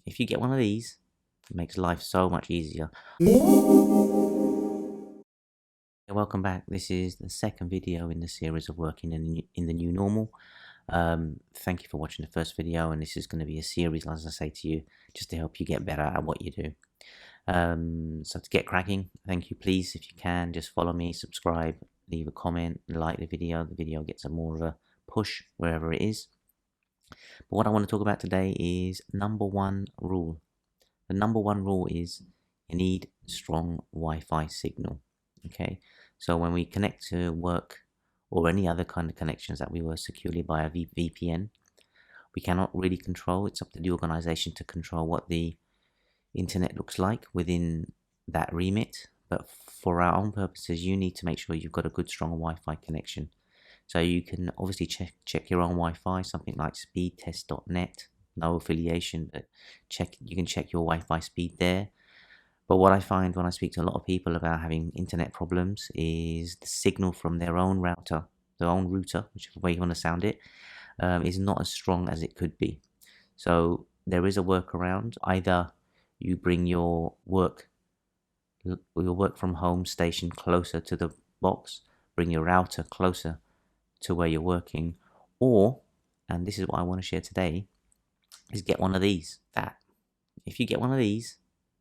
if you get one of these, it makes life so much easier. Welcome back. This is the second video in the series of working in the new normal. Thank you for watching the first video, and this is going to be a series, as I say to you, just to help you get better at what you do. So to get cracking, thank you. Please, if you can, just follow me, subscribe, leave a comment, like the video. The video gets a more of a push wherever it is. But what I want to talk about today is number one rule. The number one rule is you need strong Wi-Fi signal. Okay, so when we connect to work or any other kind of connections that we work securely by a VPN, we cannot really control. It's up to the organization to control what the internet looks like within that remit. But for our own purposes, you need to make sure you've got a good, strong Wi-Fi connection. So you can obviously check your own Wi-Fi, something like speedtest.net. No affiliation, but you can check your Wi-Fi speed there. But what I find when I speak to a lot of people about having internet problems is the signal from their own router, whichever way you want to sound it, is not as strong as it could be. So there is a workaround. Either you bring your work from home station closer to the box, bring your router closer to where you're working, or, and this is what I want to share today, is get one of these. If you get one of these,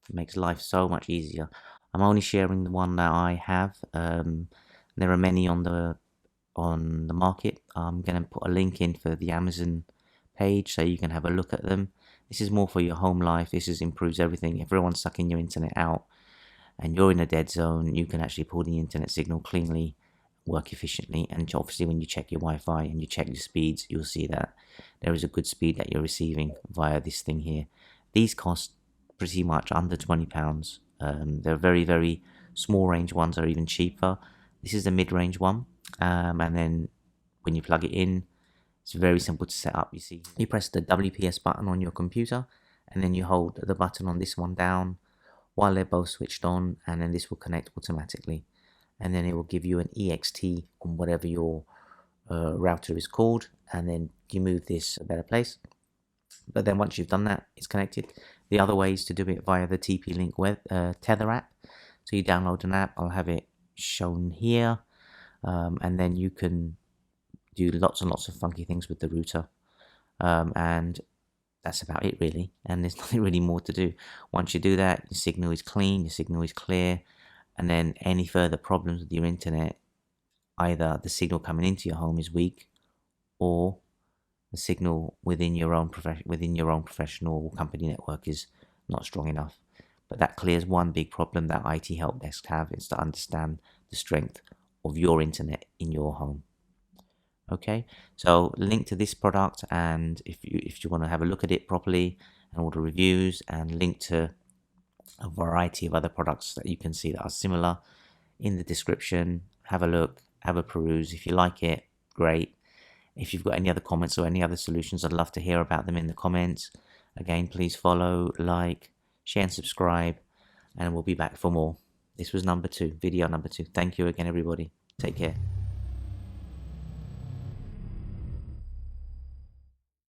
it makes life so much easier. I'm only sharing the one that I have. There are many on the market. I'm going to put a link in for the Amazon page so you can have a look at them. This is more for your home life. This improves everything. If everyone's sucking your internet out and you're in a dead zone, you can actually pull the internet signal cleanly, work efficiently. And obviously when you check your Wi-Fi and you check your speeds, you'll see that there is a good speed that you're receiving via this thing here. These cost pretty much under £20. They're very, very small range ones are even cheaper. This is the mid-range one, and then when you plug it in, it's very simple to set up. You see, you press the WPS button on your computer, and then you hold the button on this one down while they're both switched on, and then this will connect automatically, and then it will give you an EXT on whatever your router is called, and then you move this a better place. But then once you've done that, it's connected. The other way is to do it via the TP-Link web Tether app. So you download an app. I'll have it shown here, and then you can do lots and lots of funky things with the router, and that's about it really. And there's nothing really more to do. Once you do that, your signal is clean, your signal is clear, and then any further problems with your internet, either the signal coming into your home is weak, or the signal within your own professional company network is not strong enough. But that clears one big problem that IT help desks have, is to understand the strength of your internet in your home. Okay, so link to this product, and if you want to have a look at it properly and all the reviews, and link to a variety of other products that you can see that are similar in the description. Have a look, have a peruse. If you like it, great. If you've got any other comments or any other solutions, I'd love to hear about them in the comments. Again, please follow, like, share and subscribe, and we'll be back for more. This was video number two. Thank you again, everybody. Take care.